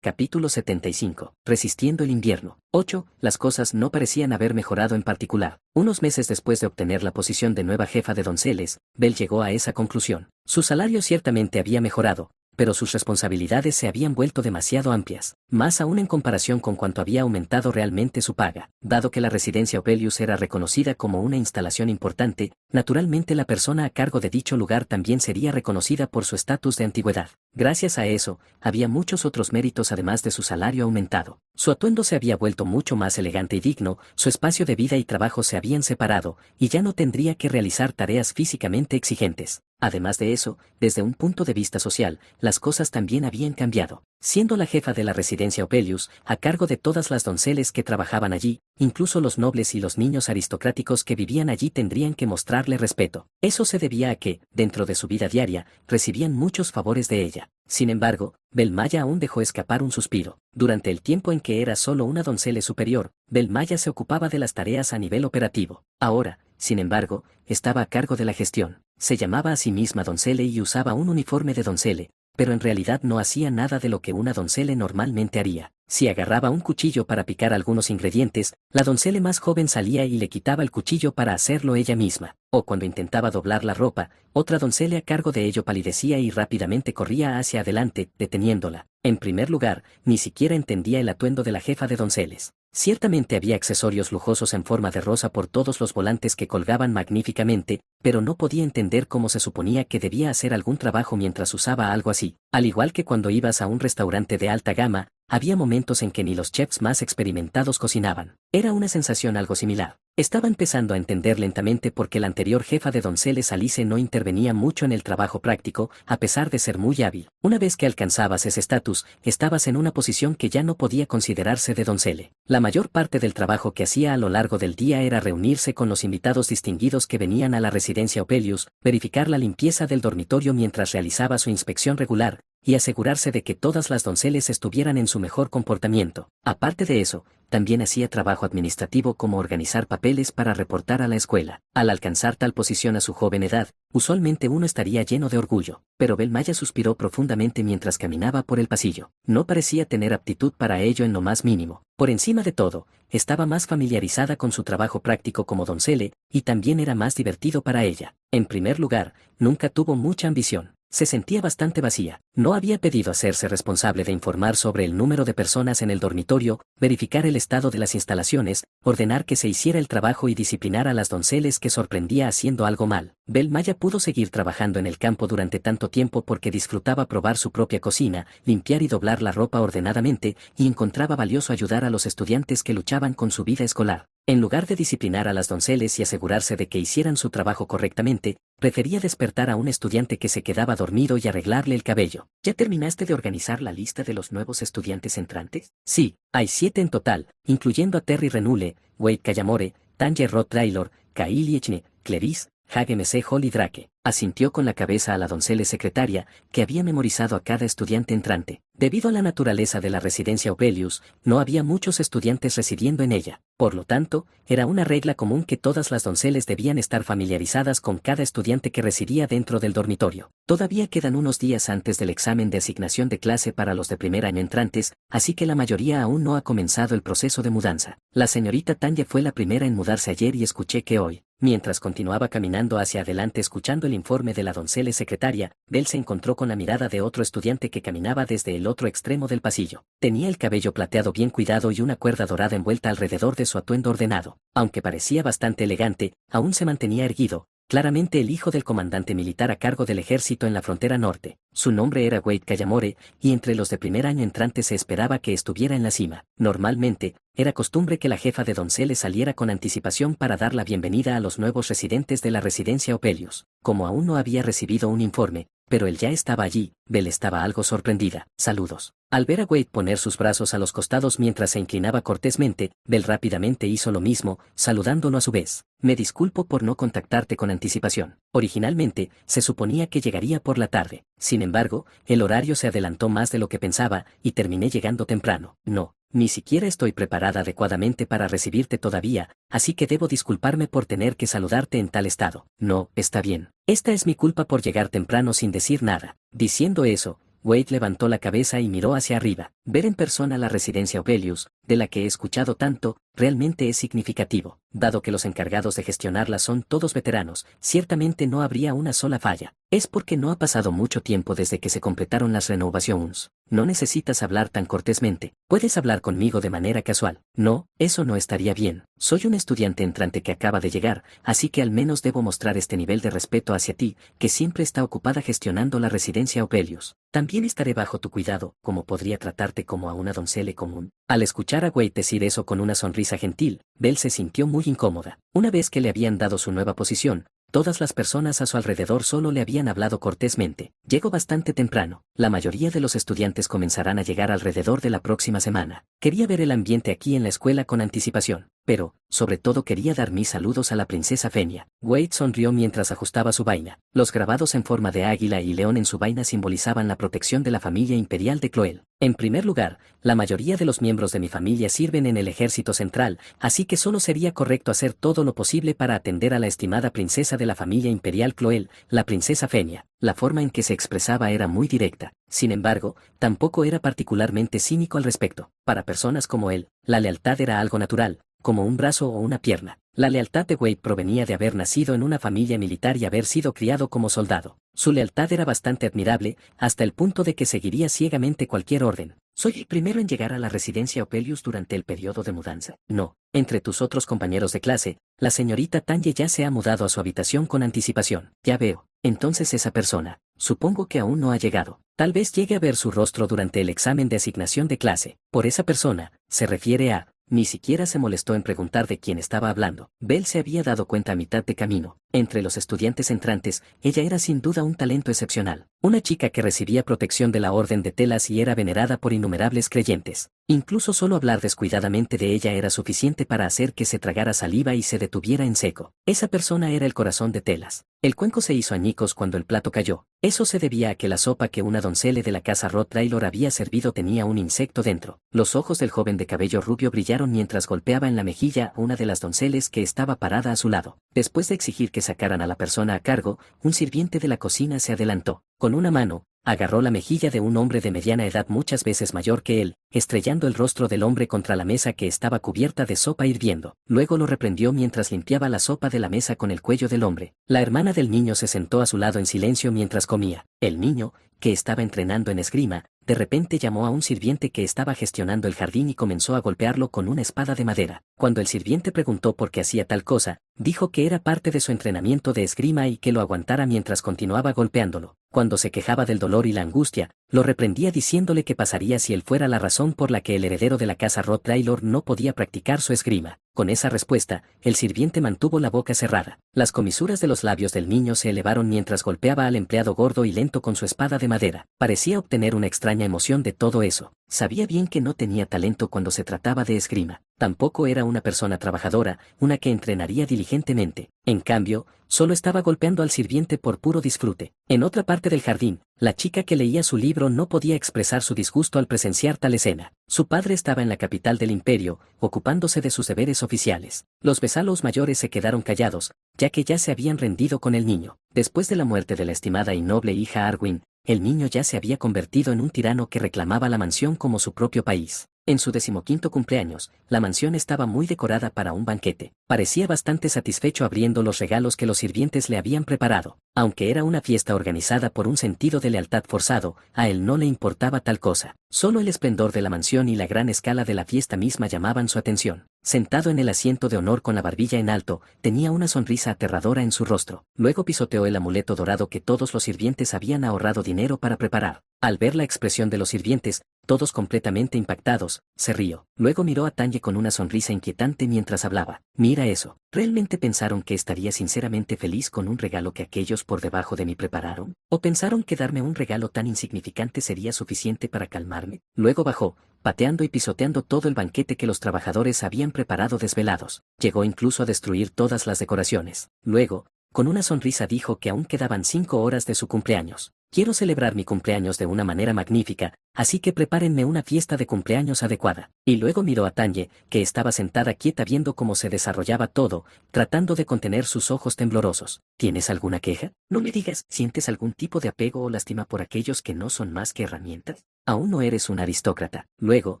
Capítulo 75. Resistiendo el invierno. 8. Las cosas no parecían haber mejorado en particular. Unos meses después de obtener la posición de nueva jefa de donceles, Belle llegó a esa conclusión. Su salario ciertamente había mejorado, pero sus responsabilidades se habían vuelto demasiado amplias, más aún en comparación con cuanto había aumentado realmente su paga. Dado que la residencia Opelius era reconocida como una instalación importante, naturalmente la persona a cargo de dicho lugar también sería reconocida por su estatus de antigüedad. Gracias a eso, había muchos otros méritos además de su salario aumentado. Su atuendo se había vuelto mucho más elegante y digno, su espacio de vida y trabajo se habían separado, y ya no tendría que realizar tareas físicamente exigentes. Además de eso, desde un punto de vista social, las cosas también habían cambiado. Siendo la jefa de la residencia Opelius, a cargo de todas las donceles que trabajaban allí, incluso los nobles y los niños aristocráticos que vivían allí tendrían que mostrarle respeto. Eso se debía a que, dentro de su vida diaria, recibían muchos favores de ella. Sin embargo, Belmaya aún dejó escapar un suspiro. Durante el tiempo en que era solo una doncella superior, Belmaya se ocupaba de las tareas a nivel operativo. Ahora, sin embargo, estaba a cargo de la gestión. Se llamaba a sí misma doncelle y usaba un uniforme de doncelle, pero en realidad no hacía nada de lo que una doncelle normalmente haría. Si agarraba un cuchillo para picar algunos ingredientes, la doncelle más joven salía y le quitaba el cuchillo para hacerlo ella misma. O cuando intentaba doblar la ropa, otra doncella a cargo de ello palidecía y rápidamente corría hacia adelante, deteniéndola. En primer lugar, ni siquiera entendía el atuendo de la jefa de donceles. Ciertamente había accesorios lujosos en forma de rosa por todos los volantes que colgaban magníficamente, pero no podía entender cómo se suponía que debía hacer algún trabajo mientras usaba algo así. Al igual que cuando ibas a un restaurante de alta gama, había momentos en que ni los chefs más experimentados cocinaban. Era una sensación algo similar. Estaba empezando a entender lentamente por qué la anterior jefa de donceles Alice no intervenía mucho en el trabajo práctico, a pesar de ser muy hábil. Una vez que alcanzabas ese estatus, estabas en una posición que ya no podía considerarse de doncelle. La mayor parte del trabajo que hacía a lo largo del día era reunirse con los invitados distinguidos que venían a la residencia Opelius, verificar la limpieza del dormitorio mientras realizaba su inspección regular, y asegurarse de que todas las donceles estuvieran en su mejor comportamiento. Aparte de eso, también hacía trabajo administrativo como organizar papeles para reportar a la escuela. Al alcanzar tal posición a su joven edad, usualmente uno estaría lleno de orgullo, pero Belmaya suspiró profundamente mientras caminaba por el pasillo. No parecía tener aptitud para ello en lo más mínimo. Por encima de todo, estaba más familiarizada con su trabajo práctico como doncelle, y también era más divertido para ella. En primer lugar, nunca tuvo mucha ambición. Se sentía bastante vacía. No había pedido hacerse responsable de informar sobre el número de personas en el dormitorio, verificar el estado de las instalaciones, ordenar que se hiciera el trabajo y disciplinar a las donceles que sorprendía haciendo algo mal. Belmaya pudo seguir trabajando en el campo durante tanto tiempo porque disfrutaba probar su propia cocina, limpiar y doblar la ropa ordenadamente, y encontraba valioso ayudar a los estudiantes que luchaban con su vida escolar. En lugar de disciplinar a las donceles y asegurarse de que hicieran su trabajo correctamente, prefería despertar a un estudiante que se quedaba dormido y arreglarle el cabello. ¿Ya terminaste de organizar la lista de los nuevos estudiantes entrantes? Sí, hay 7 en total, incluyendo a Terry Renule, Wade Cayamore, Tanya Roth Taylor, Kyle Echne, Clarice, Hage MC Holly Drake. Asintió con la cabeza a la doncella secretaria, que había memorizado a cada estudiante entrante. Debido a la naturaleza de la residencia Opelius, no había muchos estudiantes residiendo en ella. Por lo tanto, era una regla común que todas las donceles debían estar familiarizadas con cada estudiante que residía dentro del dormitorio. Todavía quedan unos días antes del examen de asignación de clase para los de primer año entrantes, así que la mayoría aún no ha comenzado el proceso de mudanza. La señorita Tanya fue la primera en mudarse ayer y escuché que hoy, mientras continuaba caminando hacia adelante escuchando el informe de la doncella secretaria, Belle se encontró con la mirada de otro estudiante que caminaba desde el otro extremo del pasillo. Tenía el cabello plateado bien cuidado y una cuerda dorada envuelta alrededor de su atuendo ordenado. Aunque parecía bastante elegante, aún se mantenía erguido, claramente el hijo del comandante militar a cargo del ejército en la frontera norte. Su nombre era Wade Cayamore, y entre los de primer año entrante se esperaba que estuviera en la cima. Normalmente, era costumbre que la jefa de donceles saliera con anticipación para dar la bienvenida a los nuevos residentes de la residencia Opelius. Como aún no había recibido un informe, pero él ya estaba allí, Belle estaba algo sorprendida. Saludos. Al ver a Wade poner sus brazos a los costados mientras se inclinaba cortésmente, Belle rápidamente hizo lo mismo, saludándolo a su vez. Me disculpo por no contactarte con anticipación. Originalmente, se suponía que llegaría por la tarde. Sin embargo, el horario se adelantó más de lo que pensaba, y terminé llegando temprano. No, ni siquiera estoy preparada adecuadamente para recibirte todavía, así que debo disculparme por tener que saludarte en tal estado. No, está bien. Esta es mi culpa por llegar temprano sin decir nada. Diciendo eso, Wade levantó la cabeza y miró hacia arriba. Ver en persona la residencia Obelius, de la que he escuchado tanto, realmente es significativo. Dado que los encargados de gestionarla son todos veteranos, ciertamente no habría una sola falla. Es porque no ha pasado mucho tiempo desde que se completaron las renovaciones. No necesitas hablar tan cortésmente. Puedes hablar conmigo de manera casual. No, eso no estaría bien. Soy un estudiante entrante que acaba de llegar, así que al menos debo mostrar este nivel de respeto hacia ti, que siempre está ocupada gestionando la residencia Opelius. También estaré bajo tu cuidado, como podría tratarte como a una doncella común. Al escuchar a Wade decir eso con una sonrisa gentil, Belle se sintió muy incómoda. Una vez que le habían dado su nueva posición, todas las personas a su alrededor solo le habían hablado cortésmente. Llegó bastante temprano. La mayoría de los estudiantes comenzarán a llegar alrededor de la próxima semana. Quería ver el ambiente aquí en la escuela con anticipación, pero, sobre todo quería dar mis saludos a la princesa Fenia. Wade sonrió mientras ajustaba su vaina. Los grabados en forma de águila y león en su vaina simbolizaban la protección de la familia imperial de Cloel. En primer lugar, la mayoría de los miembros de mi familia sirven en el ejército central, así que solo sería correcto hacer todo lo posible para atender a la estimada princesa de la familia imperial Cloel, la princesa Fenia. La forma en que se expresaba era muy directa. Sin embargo, tampoco era particularmente cínico al respecto. Para personas como él, la lealtad era algo natural, como un brazo o una pierna. La lealtad de Wade provenía de haber nacido en una familia militar y haber sido criado como soldado. Su lealtad era bastante admirable, hasta el punto de que seguiría ciegamente cualquier orden. ¿Soy el primero en llegar a la residencia Opelius durante el periodo de mudanza? No. Entre tus otros compañeros de clase, la señorita Tanye ya se ha mudado a su habitación con anticipación. Ya veo. Entonces esa persona, supongo que aún no ha llegado. Tal vez llegue a ver su rostro durante el examen de asignación de clase. Por esa persona, se refiere a... Ni siquiera se molestó en preguntar de quién estaba hablando. Belle se había dado cuenta a mitad de camino. Entre los estudiantes entrantes, ella era sin duda un talento excepcional. Una chica que recibía protección de la Orden de Telas y era venerada por innumerables creyentes. Incluso solo hablar descuidadamente de ella era suficiente para hacer que se tragara saliva y se detuviera en seco. Esa persona era el corazón de Telas. El cuenco se hizo añicos cuando el plato cayó. Eso se debía a que la sopa que una doncella de la casa Rottweiler había servido tenía un insecto dentro. Los ojos del joven de cabello rubio brillaron mientras golpeaba en la mejilla a una de las donceles que estaba parada a su lado. Después de exigir que sacaran a la persona a cargo, un sirviente de la cocina se adelantó. Con una mano, agarró la mejilla de un hombre de mediana edad muchas veces mayor que él, estrellando el rostro del hombre contra la mesa que estaba cubierta de sopa hirviendo. Luego lo reprendió mientras limpiaba la sopa de la mesa con el cuello del hombre. La hermana del niño se sentó a su lado en silencio mientras comía. El niño, que estaba entrenando en esgrima, de repente llamó a un sirviente que estaba gestionando el jardín y comenzó a golpearlo con una espada de madera. Cuando el sirviente preguntó por qué hacía tal cosa, dijo que era parte de su entrenamiento de esgrima y que lo aguantara mientras continuaba golpeándolo. Cuando se quejaba del dolor y la angustia, lo reprendía diciéndole que pasaría si él fuera la razón por la que el heredero de la casa Rottweiler no podía practicar su esgrima. Con esa respuesta, el sirviente mantuvo la boca cerrada. Las comisuras de los labios del niño se elevaron mientras golpeaba al empleado gordo y lento con su espada de madera. Parecía obtener una extraña emoción de todo eso. Sabía bien que no tenía talento cuando se trataba de esgrima. Tampoco era una persona trabajadora, una que entrenaría diligentemente. En cambio, solo estaba golpeando al sirviente por puro disfrute. En otra parte del jardín, la chica que leía su libro no podía expresar su disgusto al presenciar tal escena. Su padre estaba en la capital del imperio, ocupándose de sus deberes oficiales. Los Besalos mayores se quedaron callados, ya que ya se habían rendido con el niño. Después de la muerte de la estimada y noble hija Arwen, el niño ya se había convertido en un tirano que reclamaba la mansión como su propio país. En su 15º cumpleaños, la mansión estaba muy decorada para un banquete. Parecía bastante satisfecho abriendo los regalos que los sirvientes le habían preparado. Aunque era una fiesta organizada por un sentido de lealtad forzado, a él no le importaba tal cosa. Solo el esplendor de la mansión y la gran escala de la fiesta misma llamaban su atención. Sentado en el asiento de honor con la barbilla en alto, tenía una sonrisa aterradora en su rostro. Luego pisoteó el amuleto dorado que todos los sirvientes habían ahorrado dinero para preparar. Al ver la expresión de los sirvientes, todos completamente impactados, se rió. Luego miró a Tanye con una sonrisa inquietante mientras hablaba. Mira eso. ¿Realmente pensaron que estaría sinceramente feliz con un regalo que aquellos por debajo de mí prepararon? ¿O pensaron que darme un regalo tan insignificante sería suficiente para calmarme? Luego bajó, pateando y pisoteando todo el banquete que los trabajadores habían preparado desvelados. Llegó incluso a destruir todas las decoraciones. Luego, con una sonrisa dijo que aún quedaban 5 horas de su cumpleaños. Quiero celebrar mi cumpleaños de una manera magnífica, así que prepárenme una fiesta de cumpleaños adecuada. Y luego miró a Tanye, que estaba sentada quieta viendo cómo se desarrollaba todo, tratando de contener sus ojos temblorosos. ¿Tienes alguna queja? No me digas, ¿sientes algún tipo de apego o lástima por aquellos que no son más que herramientas? Aún no eres un aristócrata. Luego,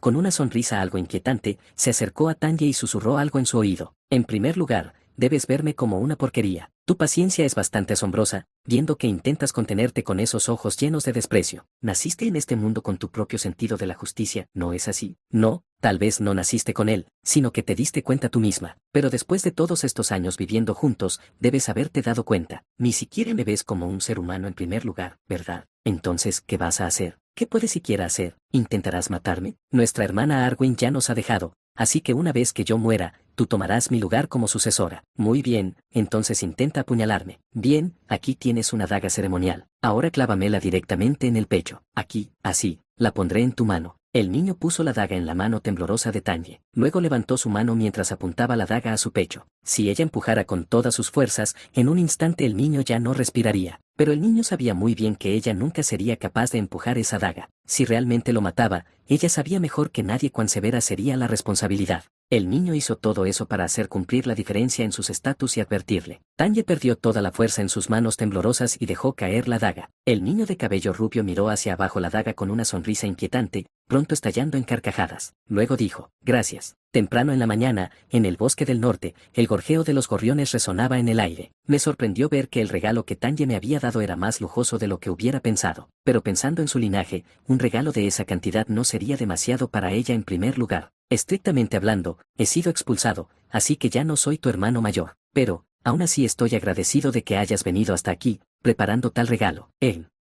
con una sonrisa algo inquietante, se acercó a Tanye y susurró algo en su oído. En primer lugar, debes verme como una porquería. Tu paciencia es bastante asombrosa, viendo que intentas contenerte con esos ojos llenos de desprecio. Naciste en este mundo con tu propio sentido de la justicia, ¿no es así? No, tal vez no naciste con él, sino que te diste cuenta tú misma. Pero después de todos estos años viviendo juntos, debes haberte dado cuenta. Ni siquiera me ves como un ser humano en primer lugar, ¿verdad? Entonces, ¿qué vas a hacer? ¿Qué puedes siquiera hacer? ¿Intentarás matarme? Nuestra hermana Arwen ya nos ha dejado, así que una vez que yo muera, tú tomarás mi lugar como sucesora. Muy bien, entonces intenta apuñalarme. Bien, aquí tienes una daga ceremonial. Ahora clávamela directamente en el pecho. Aquí, así, la pondré en tu mano. El niño puso la daga en la mano temblorosa de Tanye. Luego levantó su mano mientras apuntaba la daga a su pecho. Si ella empujara con todas sus fuerzas, en un instante el niño ya no respiraría. Pero el niño sabía muy bien que ella nunca sería capaz de empujar esa daga. Si realmente lo mataba, ella sabía mejor que nadie cuán severa sería la responsabilidad. El niño hizo todo eso para hacer cumplir la diferencia en sus estatus y advertirle. Tanye perdió toda la fuerza en sus manos temblorosas y dejó caer la daga. El niño de cabello rubio miró hacia abajo la daga con una sonrisa inquietante, pronto estallando en carcajadas. Luego dijo, gracias. Temprano en la mañana, en el bosque del norte, el gorjeo de los gorriones resonaba en el aire. Me sorprendió ver que el regalo que Tanye me había dado era más lujoso de lo que hubiera pensado. Pero pensando en su linaje, un regalo de esa cantidad no sería demasiado para ella en primer lugar. Estrictamente hablando, he sido expulsado, así que ya no soy tu hermano mayor. Pero, aún así estoy agradecido de que hayas venido hasta aquí, preparando tal regalo.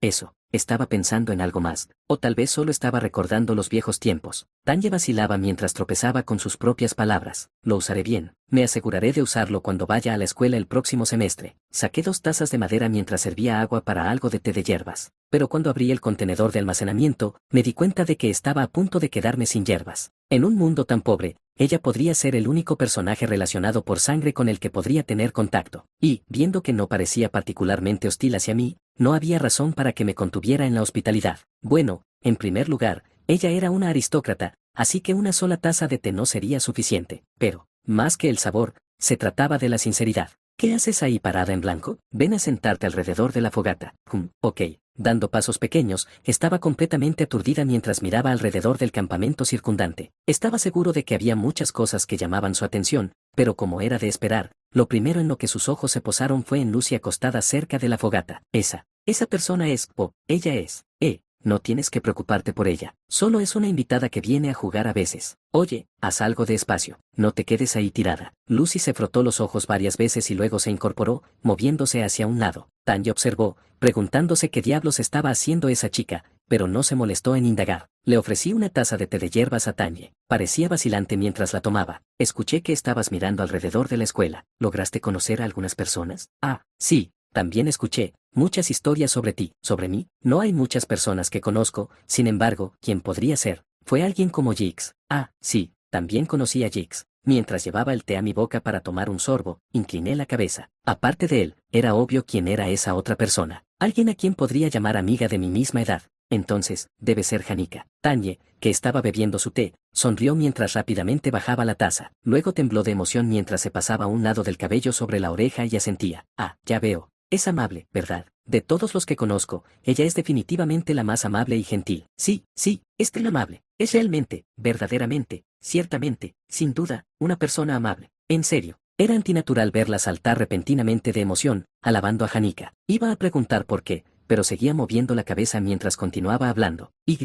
Eso. Estaba pensando en algo más, o tal vez solo estaba recordando los viejos tiempos. Tanye vacilaba mientras tropezaba con sus propias palabras. Lo usaré bien. Me aseguraré de usarlo cuando vaya a la escuela el próximo semestre. Saqué 2 tazas de madera mientras servía agua para algo de té de hierbas. Pero cuando abrí el contenedor de almacenamiento, me di cuenta de que estaba a punto de quedarme sin hierbas. En un mundo tan pobre, ella podría ser el único personaje relacionado por sangre con el que podría tener contacto. Y, viendo que no parecía particularmente hostil hacia mí, no había razón para que me contuviera en la hospitalidad. Bueno, en primer lugar, ella era una aristócrata, así que una sola taza de té no sería suficiente. Pero, más que el sabor, se trataba de la sinceridad. ¿Qué haces ahí parada en blanco? Ven a sentarte alrededor de la fogata. Ok. Dando pasos pequeños, estaba completamente aturdida mientras miraba alrededor del campamento circundante. Estaba seguro de que había muchas cosas que llamaban su atención, pero como era de esperar, lo primero en lo que sus ojos se posaron fue en Lucy acostada cerca de la fogata. Esa persona es ella es. No tienes que preocuparte por ella. Solo es una invitada que viene a jugar a veces. Oye, haz algo de espacio. No te quedes ahí tirada. Lucy se frotó los ojos varias veces y luego se incorporó, moviéndose hacia un lado. Tanye observó, preguntándose qué diablos estaba haciendo esa chica, pero no se molestó en indagar. Le ofrecí una taza de té de hierbas a Tanye. Parecía vacilante mientras la tomaba. Escuché que estabas mirando alrededor de la escuela. ¿Lograste conocer a algunas personas? Sí. También escuché muchas historias sobre ti, sobre mí. No hay muchas personas que conozco, sin embargo, ¿quién podría ser? Fue alguien como Jix. Sí, también conocí a Jix. Mientras llevaba el té a mi boca para tomar un sorbo, incliné la cabeza. Aparte de él, era obvio quién era esa otra persona. Alguien a quien podría llamar amiga de mi misma edad. Entonces, debe ser Janica. Tanye, que estaba bebiendo su té, sonrió mientras rápidamente bajaba la taza. Luego tembló de emoción mientras se pasaba un lado del cabello sobre la oreja y asentía. Ya veo. Es amable, ¿verdad? De todos los que conozco, ella es definitivamente la más amable y gentil. Sí, es tan amable. Es realmente, verdaderamente, ciertamente, sin duda, una persona amable. En serio. Era antinatural verla saltar repentinamente de emoción, alabando a Janica. Iba a preguntar por qué, pero seguía moviendo la cabeza mientras continuaba hablando. Y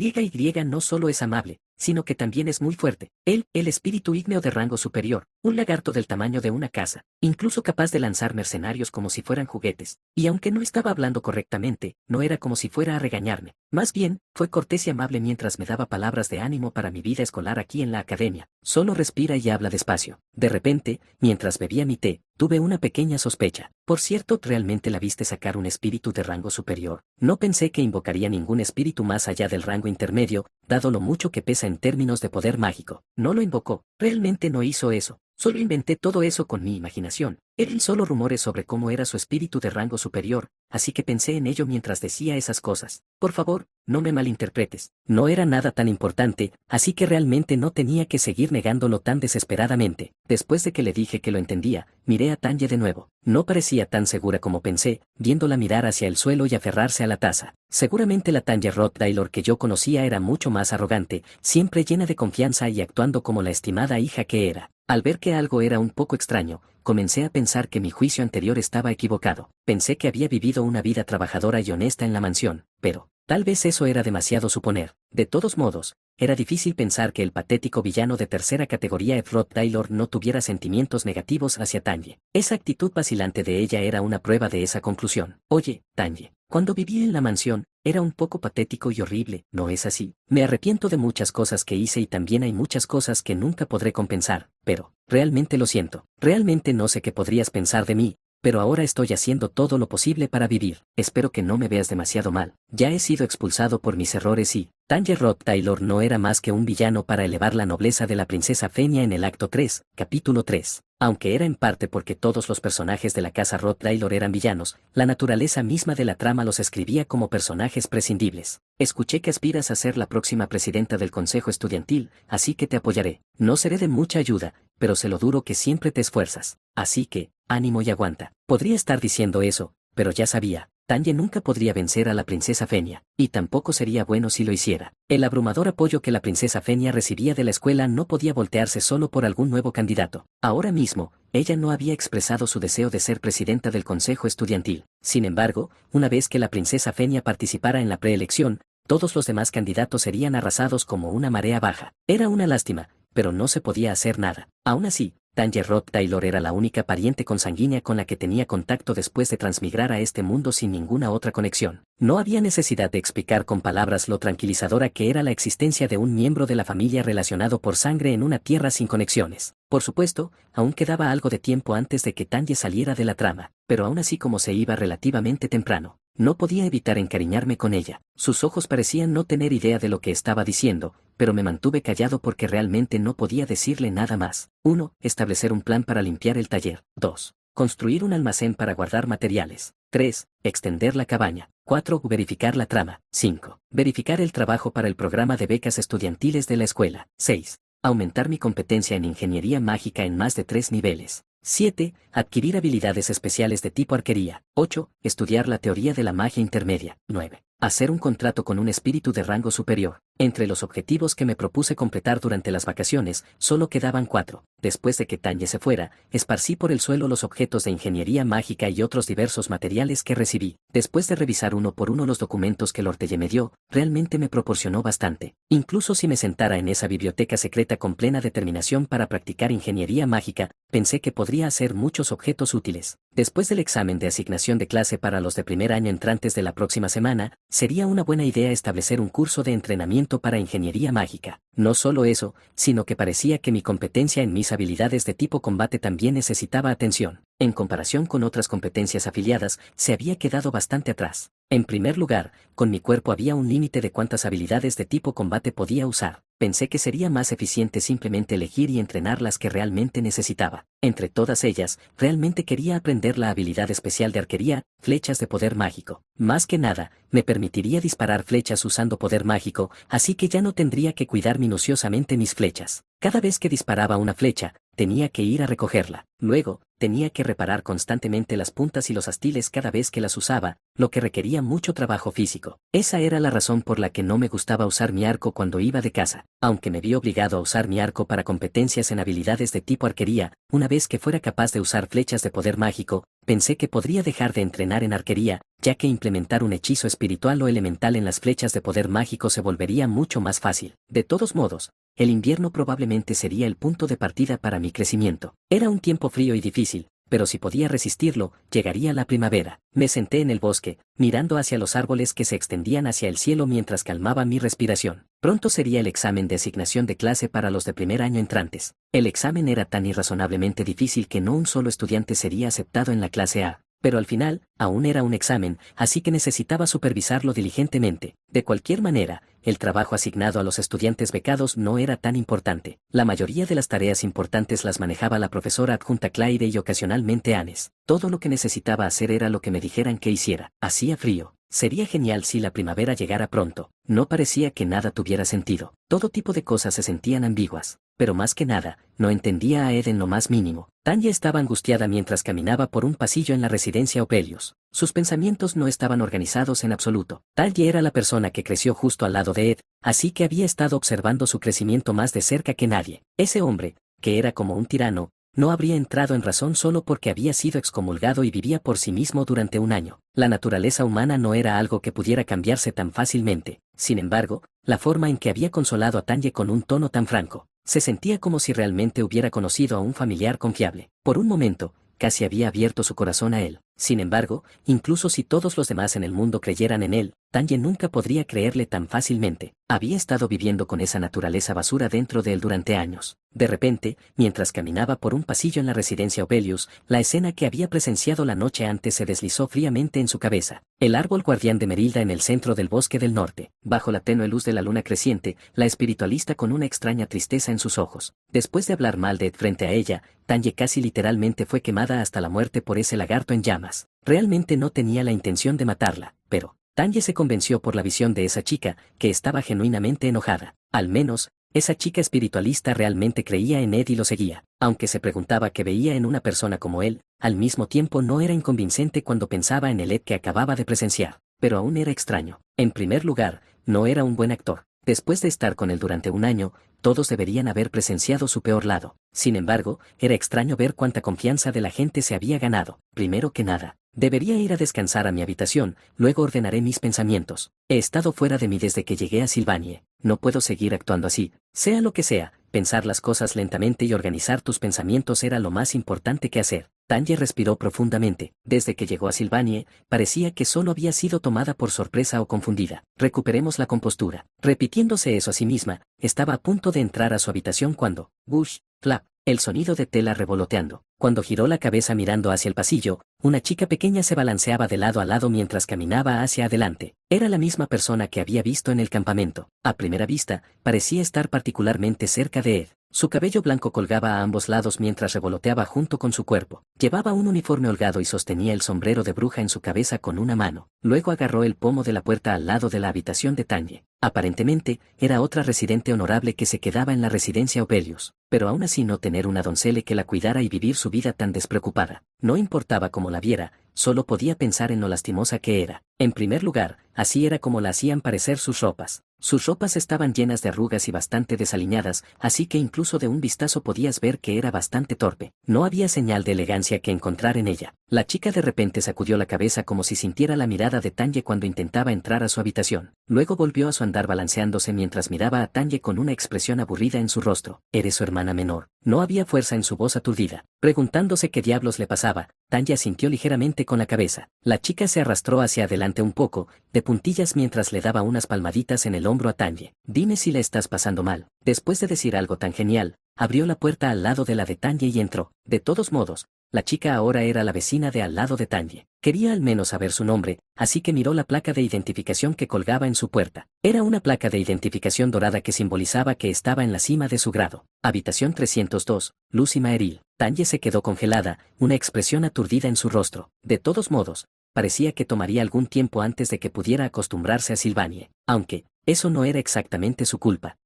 no solo es amable, sino que también es muy fuerte. Él, el espíritu ígneo de rango superior, un lagarto del tamaño de una casa, incluso capaz de lanzar mercenarios como si fueran juguetes. Y aunque no estaba hablando correctamente, no era como si fuera a regañarme. Más bien, fue cortés y amable mientras me daba palabras de ánimo para mi vida escolar aquí en la academia. Solo respira y habla despacio. De repente, mientras bebía mi té, tuve una pequeña sospecha. Por cierto, ¿realmente la viste sacar un espíritu de rango superior? No pensé que invocaría ningún espíritu más allá del rango intermedio, dado lo mucho que pesa en términos de poder mágico. No lo invocó. Realmente no hizo eso. Solo inventé todo eso con mi imaginación. Eran solo rumores sobre cómo era su espíritu de rango superior, así que pensé en ello mientras decía esas cosas. Por favor, no me malinterpretes. No era nada tan importante, así que realmente no tenía que seguir negándolo tan desesperadamente. Después de que le dije que lo entendía, miré a Tanya de nuevo. No parecía tan segura como pensé, viéndola mirar hacia el suelo y aferrarse a la taza. Seguramente la Tanya Rottweiler que yo conocía era mucho más arrogante, siempre llena de confianza y actuando como la estimada hija que era. Al ver que algo era un poco extraño, comencé a pensar que mi juicio anterior estaba equivocado. Pensé que había vivido una vida trabajadora y honesta en la mansión, pero tal vez eso era demasiado suponer. De todos modos, era difícil pensar que el patético villano de tercera categoría F. Rottweiler no tuviera sentimientos negativos hacia Tanya. Esa actitud vacilante de ella era una prueba de esa conclusión. Oye, Tanya, cuando viví en la mansión, era un poco patético y horrible, ¿no es así? Me arrepiento de muchas cosas que hice y también hay muchas cosas que nunca podré compensar, pero, realmente lo siento. Realmente no sé qué podrías pensar de mí, pero ahora estoy haciendo todo lo posible para vivir. Espero que no me veas demasiado mal. Ya he sido expulsado por mis errores y Tanya Rottweiler no era más que un villano para elevar la nobleza de la princesa Fenia en el acto 3, capítulo 3. Aunque era en parte porque todos los personajes de la casa Rottweiler eran villanos, la naturaleza misma de la trama los escribía como personajes prescindibles. Escuché que aspiras a ser la próxima presidenta del consejo estudiantil, así que te apoyaré. No seré de mucha ayuda, pero sé lo duro que siempre te esfuerzas. Así que, ánimo y aguanta. Podría estar diciendo eso, pero ya sabía. Tanya nunca podría vencer a la princesa Fenia, y tampoco sería bueno si lo hiciera. El abrumador apoyo que la princesa Fenia recibía de la escuela no podía voltearse solo por algún nuevo candidato. Ahora mismo, ella no había expresado su deseo de ser presidenta del consejo estudiantil. Sin embargo, una vez que la princesa Fenia participara en la preelección, todos los demás candidatos serían arrasados como una marea baja. Era una lástima, pero no se podía hacer nada. Aún así, Tanya Rottweiler era la única pariente consanguínea con la que tenía contacto después de transmigrar a este mundo sin ninguna otra conexión. No había necesidad de explicar con palabras lo tranquilizadora que era la existencia de un miembro de la familia relacionado por sangre en una tierra sin conexiones. Por supuesto, aún quedaba algo de tiempo antes de que Tanya saliera de la trama, pero aún así como se iba relativamente temprano, no podía evitar encariñarme con ella. Sus ojos parecían no tener idea de lo que estaba diciendo, pero me mantuve callado porque realmente no podía decirle nada más. 1. Establecer un plan para limpiar el taller. 2. Construir un almacén para guardar materiales. 3. Extender la cabaña. 4. Verificar la trama. 5. Verificar el trabajo para el programa de becas estudiantiles de la escuela. 6. Aumentar mi competencia en ingeniería mágica en más de 3 niveles. 7. Adquirir habilidades especiales de tipo arquería. 8. Estudiar la teoría de la magia intermedia. 9. Hacer un contrato con un espíritu de rango superior. Entre los objetivos que me propuse completar durante las vacaciones, solo quedaban 4. Después de que Tanya se fuera, esparcí por el suelo los objetos de ingeniería mágica y otros diversos materiales que recibí. Después de revisar uno por uno los documentos que Lortelle me dio, realmente me proporcionó bastante. Incluso si me sentara en esa biblioteca secreta con plena determinación para practicar ingeniería mágica, pensé que podría hacer muchos objetos útiles. Después del examen de asignación de clase para los de primer año entrantes de la próxima semana, sería una buena idea establecer un curso de entrenamiento para ingeniería mágica. No solo eso, sino que parecía que mi competencia en mis habilidades de tipo combate también necesitaba atención. En comparación con otras competencias afiliadas, se había quedado bastante atrás. En primer lugar, con mi cuerpo había un límite de cuántas habilidades de tipo combate podía usar. Pensé que sería más eficiente simplemente elegir y entrenar las que realmente necesitaba. Entre todas ellas, realmente quería aprender la habilidad especial de arquería, flechas de poder mágico. Más que nada, me permitiría disparar flechas usando poder mágico, así que ya no tendría que cuidar minuciosamente mis flechas. Cada vez que disparaba una flecha, tenía que ir a recogerla. Luego, tenía que reparar constantemente las puntas y los astiles cada vez que las usaba, lo que requería mucho trabajo físico. Esa era la razón por la que no me gustaba usar mi arco cuando iba de caza. Aunque me vi obligado a usar mi arco para competencias en habilidades de tipo arquería, una vez que fuera capaz de usar flechas de poder mágico, pensé que podría dejar de entrenar en arquería, ya que implementar un hechizo espiritual o elemental en las flechas de poder mágico se volvería mucho más fácil. De todos modos, el invierno probablemente sería el punto de partida para mi crecimiento. Era un tiempo frío y difícil, pero si podía resistirlo, llegaría la primavera. Me senté en el bosque, mirando hacia los árboles que se extendían hacia el cielo mientras calmaba mi respiración. Pronto sería el examen de asignación de clase para los de primer año entrantes. El examen era tan irrazonablemente difícil que no un solo estudiante sería aceptado en la clase A. pero al final, aún era un examen, así que necesitaba supervisarlo diligentemente. De cualquier manera, el trabajo asignado a los estudiantes becados no era tan importante. La mayoría de las tareas importantes las manejaba la profesora adjunta Claire y ocasionalmente Anes. Todo lo que necesitaba hacer era lo que me dijeran que hiciera. Hacía frío. Sería genial si la primavera llegara pronto. No parecía que nada tuviera sentido. Todo tipo de cosas se sentían ambiguas. Pero más que nada, no entendía a Ed en lo más mínimo. Tanya estaba angustiada mientras caminaba por un pasillo en la residencia Opelius. Sus pensamientos no estaban organizados en absoluto. Tanya era la persona que creció justo al lado de Ed, así que había estado observando su crecimiento más de cerca que nadie. Ese hombre, que era como un tirano, no habría entrado en razón solo porque había sido excomulgado y vivía por sí mismo durante un año. La naturaleza humana no era algo que pudiera cambiarse tan fácilmente. Sin embargo, la forma en que había consolado a Tanya con un tono tan franco, se sentía como si realmente hubiera conocido a un familiar confiable. Por un momento, casi había abierto su corazón a él. Sin embargo, incluso si todos los demás en el mundo creyeran en él, Tanya nunca podría creerle tan fácilmente. Había estado viviendo con esa naturaleza basura dentro de él durante años. De repente, mientras caminaba por un pasillo en la residencia Opelius, la escena que había presenciado la noche antes se deslizó fríamente en su cabeza. El árbol guardián de Merilda en el centro del bosque del norte. Bajo la tenue luz de la luna creciente, la espiritualista con una extraña tristeza en sus ojos. Después de hablar mal de Ed frente a ella, Tanya casi literalmente fue quemada hasta la muerte por ese lagarto en llamas. Realmente no tenía la intención de matarla, pero Tanya se convenció por la visión de esa chica, que estaba genuinamente enojada. Al menos, esa chica espiritualista realmente creía en Ed y lo seguía. Aunque se preguntaba qué veía en una persona como él, al mismo tiempo no era inconvincente cuando pensaba en el Ed que acababa de presenciar. Pero aún era extraño. En primer lugar, no era un buen actor. Después de estar con él durante un año, todos deberían haber presenciado su peor lado. Sin embargo, era extraño ver cuánta confianza de la gente se había ganado. Primero que nada, debería ir a descansar a mi habitación, luego ordenaré mis pensamientos. He estado fuera de mí desde que llegué a Sylvanie. No puedo seguir actuando así. Sea lo que sea, pensar las cosas lentamente y organizar tus pensamientos era lo más importante que hacer. Tanya respiró profundamente. Desde que llegó a Sylvanie, parecía que solo había sido tomada por sorpresa o confundida. Recuperemos la compostura. Repitiéndose eso a sí misma, estaba a punto de entrar a su habitación cuando, bush, flap, el sonido de tela revoloteando. Cuando giró la cabeza mirando hacia el pasillo, una chica pequeña se balanceaba de lado a lado mientras caminaba hacia adelante. Era la misma persona que había visto en el campamento. A primera vista, parecía estar particularmente cerca de Ed. Su cabello blanco colgaba a ambos lados mientras revoloteaba junto con su cuerpo. Llevaba un uniforme holgado y sostenía el sombrero de bruja en su cabeza con una mano. Luego agarró el pomo de la puerta al lado de la habitación de Tanya. Aparentemente, era otra residente honorable que se quedaba en la residencia Opelius. Pero aún así no tener una doncella que la cuidara y vivir su vida tan despreocupada. No importaba cómo la viera, solo podía pensar en lo lastimosa que era. En primer lugar, así era como la hacían parecer sus ropas. Sus ropas estaban llenas de arrugas y bastante desaliñadas, así que incluso de un vistazo podías ver que era bastante torpe. No había señal de elegancia que encontrar en ella. La chica de repente sacudió la cabeza como si sintiera la mirada de Tanya cuando intentaba entrar a su habitación. Luego volvió a su andar balanceándose mientras miraba a Tanya con una expresión aburrida en su rostro. ¿Eres su hermana menor? No había fuerza en su voz aturdida. Preguntándose qué diablos le pasaba, Tanya sintió ligeramente con la cabeza. La chica se arrastró hacia adelante un poco, de puntillas mientras le daba unas palmaditas en el hombro a Tanya. Dime si la estás pasando mal. Después de decir algo tan genial, abrió la puerta al lado de la de Tanya y entró. De todos modos, la chica ahora era la vecina de al lado de Tanya. Quería al menos saber su nombre, así que miró la placa de identificación que colgaba en su puerta. Era una placa de identificación dorada que simbolizaba que estaba en la cima de su grado. Habitación 302, Lucy Maeril. Tanya se quedó congelada, una expresión aturdida en su rostro. De todos modos, parecía que tomaría algún tiempo antes de que pudiera acostumbrarse a Sylvanie. Aunque, eso no era exactamente su culpa.